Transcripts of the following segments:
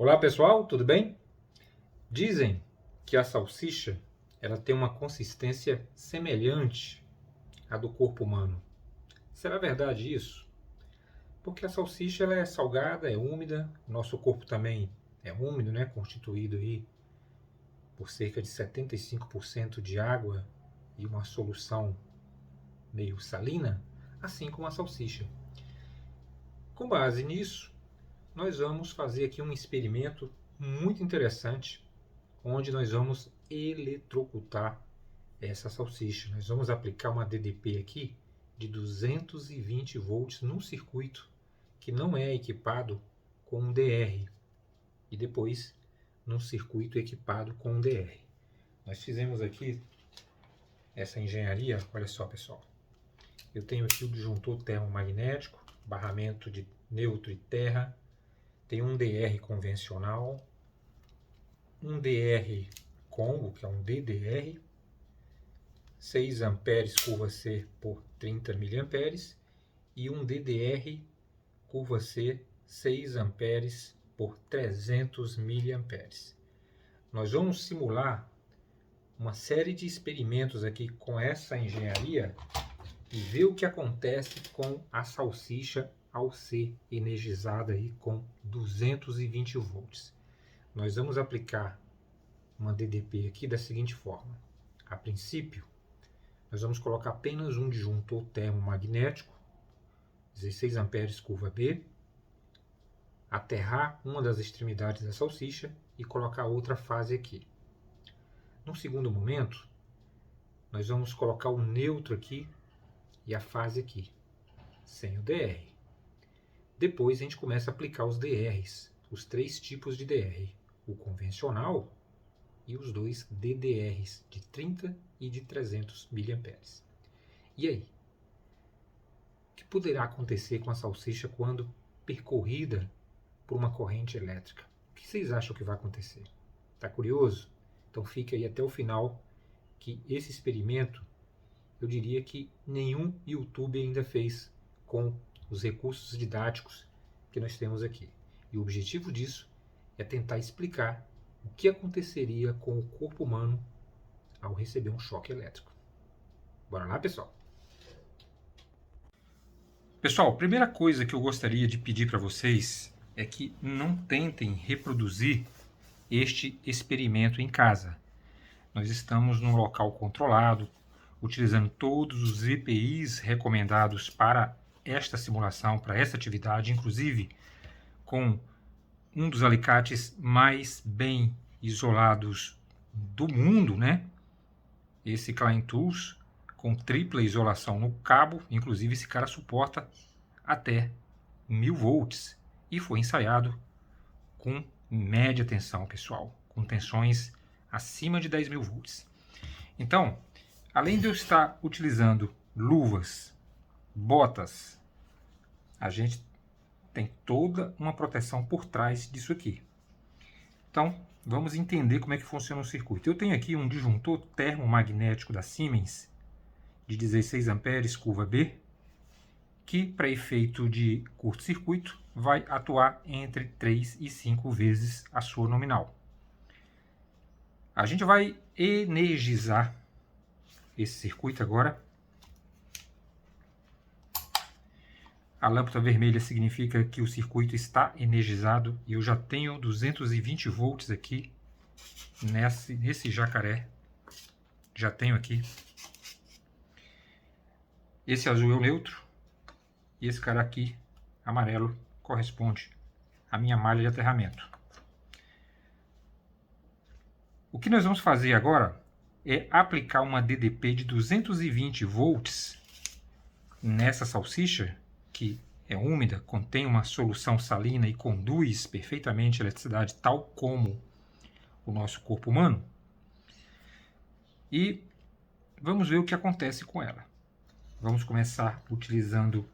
Olá pessoal, tudo bem? Dizem que a salsicha ela tem uma consistência semelhante à do corpo humano. Será verdade isso? Porque a salsicha ela é salgada, é úmida, nosso corpo também é úmido, né? Constituído aí por cerca de 75% de água e uma solução meio salina, assim como a salsicha. Com base nisso, nós vamos fazer aqui um experimento muito interessante, onde nós vamos eletrocutar essa salsicha. Nós vamos aplicar uma DDP aqui de 220 volts num circuito que não é equipado com um DR e depois num circuito equipado com um DR. Nós fizemos aqui essa engenharia, olha só pessoal. Eu tenho aqui o disjuntor termomagnético, barramento de neutro e terra, tem um DR convencional, um DR combo, que é um DDR, 6 amperes curva C por 30 miliamperes e um DDR curva C 6 amperes por 300 miliamperes. Nós vamos simular uma série de experimentos aqui com essa engenharia e ver o que acontece com a salsicha ao ser energizada aí com 220 volts. Nós vamos aplicar uma DDP aqui da seguinte forma. A princípio, nós vamos colocar apenas um disjuntor termomagnético, 16 amperes curva B, aterrar uma das extremidades da salsicha e colocar outra fase aqui. No segundo momento, nós vamos colocar o neutro aqui e a fase aqui, sem o DR. Depois a gente começa a aplicar os DRs, os 3 tipos de DR, o convencional e os 2 DDRs de 30 e de 300 miliamperes. E aí? O que poderá acontecer com a salsicha quando percorrida por uma corrente elétrica? O que vocês acham que vai acontecer? Está curioso? Então fique aí até o final, que esse experimento eu diria que nenhum YouTube ainda fez com os recursos didáticos que nós temos aqui. E o objetivo disso é tentar explicar o que aconteceria com o corpo humano ao receber um choque elétrico. Bora lá, pessoal? Pessoal, a primeira coisa que eu gostaria de pedir para vocês é que não tentem reproduzir este experimento em casa. Nós estamos num local controlado, utilizando todos os EPIs recomendados para esta simulação, para esta atividade, inclusive com um dos alicates mais bem isolados do mundo, né? Esse Klein Tools, com tripla isolação no cabo, inclusive esse cara suporta até 1000 volts e foi ensaiado com média tensão, pessoal, com tensões acima de 10.000 volts. Então, além de eu estar utilizando luvas, botas, a gente tem toda uma proteção por trás disso aqui. Então, vamos entender como é que funciona o circuito. Eu tenho aqui um disjuntor termomagnético da Siemens de 16 amperes curva B, que para efeito de curto-circuito vai atuar entre 3 e 5 vezes a sua nominal. A gente vai energizar esse circuito agora. A lâmpada vermelha significa que o circuito está energizado e eu já tenho 220 volts aqui nesse jacaré. Já tenho aqui. Esse azul é o neutro e esse cara aqui, amarelo, corresponde à minha malha de aterramento. O que nós vamos fazer agora é aplicar uma DDP de 220 volts nessa salsicha, que é úmida, contém uma solução salina e conduz perfeitamente a eletricidade, tal como o nosso corpo humano. E vamos ver o que acontece com ela. Vamos começar utilizando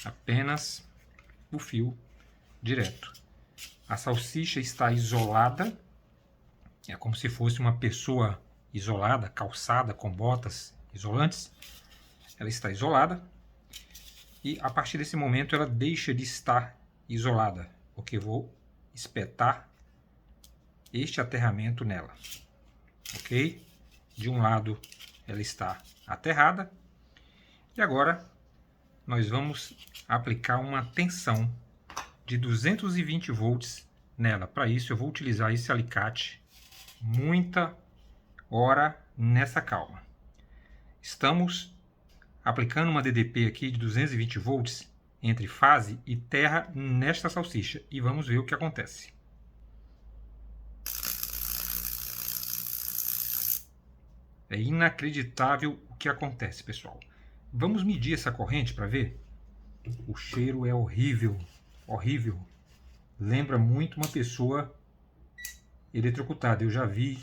apenas o fio direto. A salsicha está isolada, é como se fosse uma pessoa isolada, calçada com botas isolantes. Ela está isolada e a partir desse momento ela deixa de estar isolada. porque vou espetar este aterramento nela, ok? De um lado ela está aterrada e agora nós vamos aplicar uma tensão de 220 volts nela. Para isso eu vou utilizar esse alicate, muita hora nessa calma. Estamos aplicando uma DDP aqui de 220 volts entre fase e terra nesta salsicha e vamos ver o que acontece. É inacreditável o que acontece, pessoal. Vamos medir essa corrente para ver? O cheiro é horrível, horrível. Lembra muito uma pessoa eletrocutada. Eu já vi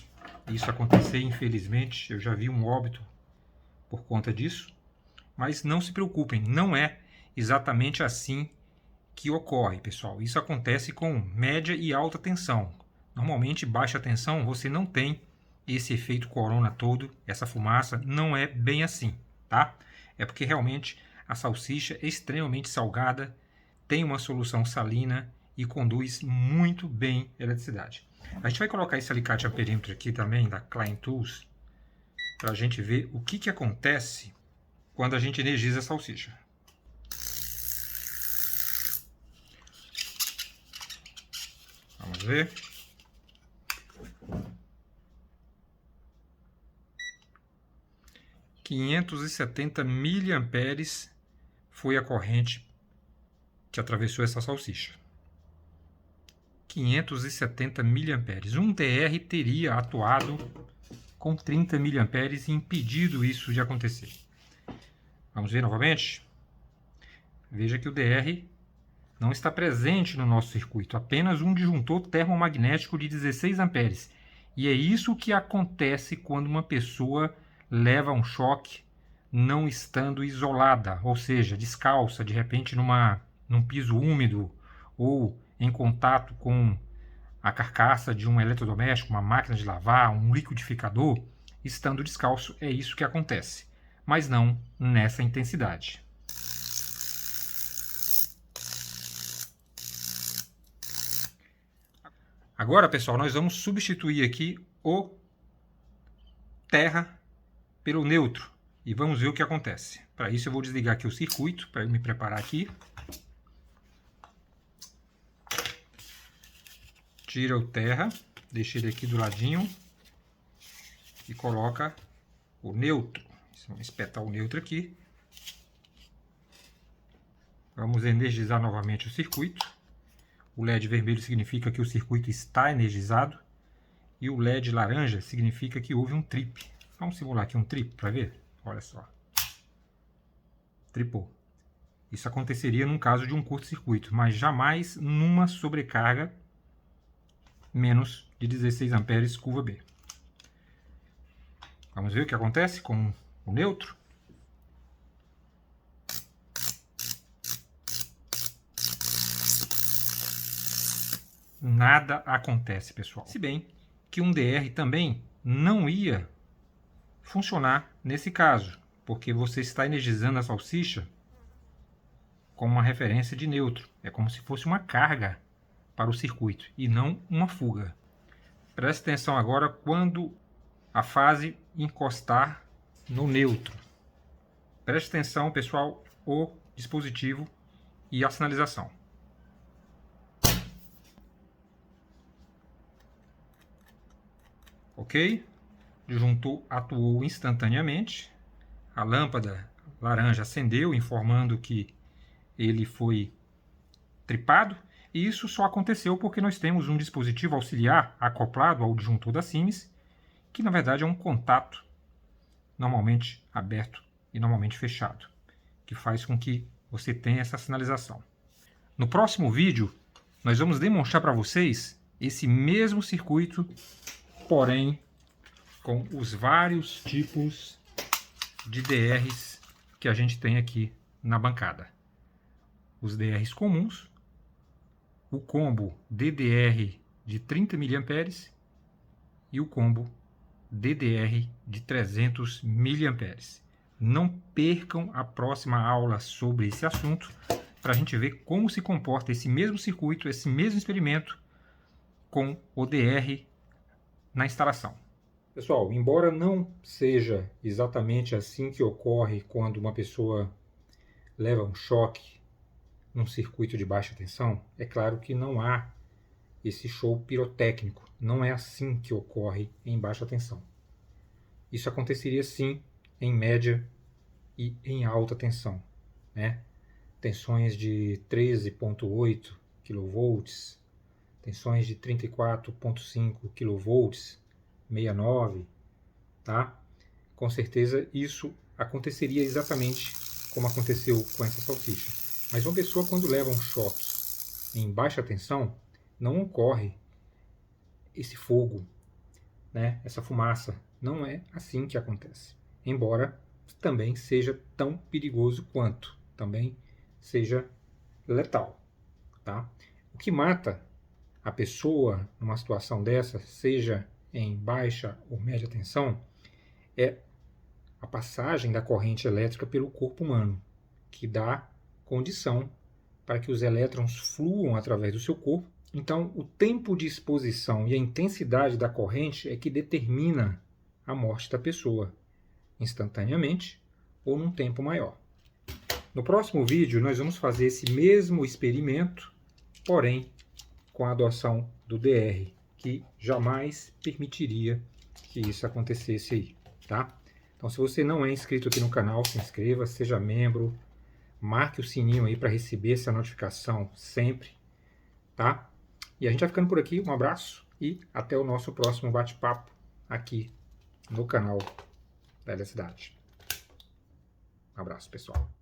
isso acontecer, infelizmente. Eu já vi um óbito por conta disso. Mas não se preocupem, não é exatamente assim que ocorre, pessoal. Isso acontece com média e alta tensão. Normalmente, baixa tensão, você não tem esse efeito corona todo, essa fumaça, não é bem assim, tá? É porque realmente a salsicha é extremamente salgada, tem uma solução salina e conduz muito bem a eletricidade. A gente vai colocar esse alicate amperímetro aqui também, da Klein Tools, para a gente ver o que acontece quando a gente energiza a salsicha. Vamos ver. R$ 570 miliamperes foi a corrente que atravessou essa salsicha. 570 miliamperes. Um DR teria atuado com 30 miliamperes e impedido isso de acontecer. Vamos ver novamente? Veja que o DR não está presente no nosso circuito, apenas um disjuntor termomagnético de 16 amperes. E é isso que acontece quando uma pessoa leva um choque não estando isolada, ou seja, descalça, de repente num piso úmido ou em contato com a carcaça de um eletrodoméstico, uma máquina de lavar, um liquidificador, estando descalço, é isso que acontece, mas não nessa intensidade. Agora, pessoal, nós vamos substituir aqui o terra pelo neutro e vamos ver o que acontece. Para isso eu vou desligar aqui o circuito, para me preparar aqui. Tira o terra, deixa ele aqui do ladinho e coloca o neutro. Vamos espetar o neutro aqui. Vamos energizar novamente o circuito. O LED vermelho significa que o circuito está energizado e o LED laranja significa que houve um trip. Vamos simular aqui um trip para ver? Olha só. Tripou. Isso aconteceria num caso de um curto-circuito, mas jamais numa sobrecarga menos de 16 amperes curva B. Vamos ver o que acontece com o neutro? Nada acontece, pessoal. Se bem que um DR também não ia funcionar nesse caso, porque você está energizando a salsicha com uma referência de neutro. É como se fosse uma carga para o circuito e não uma fuga. Preste atenção agora quando a fase encostar no neutro. Preste atenção, pessoal, o dispositivo e a sinalização. Ok? O disjuntor atuou instantaneamente. A lâmpada laranja acendeu, informando que ele foi tripado. E isso só aconteceu porque nós temos um dispositivo auxiliar acoplado ao disjuntor da Siemens, que na verdade é um contato normalmente aberto e normalmente fechado, que faz com que você tenha essa sinalização. No próximo vídeo, nós vamos demonstrar para vocês esse mesmo circuito, porém com os vários tipos de DRs que a gente tem aqui na bancada. Os DRs comuns, o combo DDR de 30 mA e o combo DDR de 300 mA. Não percam a próxima aula sobre esse assunto. para a gente ver como se comporta esse mesmo circuito, esse mesmo experimento com o DR na instalação. Pessoal, embora não seja exatamente assim que ocorre quando uma pessoa leva um choque num circuito de baixa tensão, é claro que não há esse show pirotécnico. Não é assim que ocorre em baixa tensão. Isso aconteceria sim em média e em alta tensão, né? Tensões de 13,8 kV, tensões de 34,5 kV, 69, tá? Com certeza isso aconteceria exatamente como aconteceu com essa salsicha. Mas uma pessoa, quando leva um choque em baixa tensão, não ocorre esse fogo, né? Essa fumaça. Não é assim que acontece. Embora também seja tão perigoso quanto, também seja letal, tá? O que mata a pessoa numa situação dessa, seja em baixa ou média tensão, é a passagem da corrente elétrica pelo corpo humano, que dá condição para que os elétrons fluam através do seu corpo. Então, o tempo de exposição e a intensidade da corrente é que determina a morte da pessoa, instantaneamente ou num tempo maior. No próximo vídeo, nós vamos fazer esse mesmo experimento, porém com a adoção do DR, que jamais permitiria que isso acontecesse aí, tá? Então, se você não é inscrito aqui no canal, se inscreva, seja membro, marque o sininho aí para receber essa notificação sempre, tá? E a gente vai ficando por aqui, um abraço e até o nosso próximo bate-papo aqui no canal da Eletricidade. Um abraço, pessoal.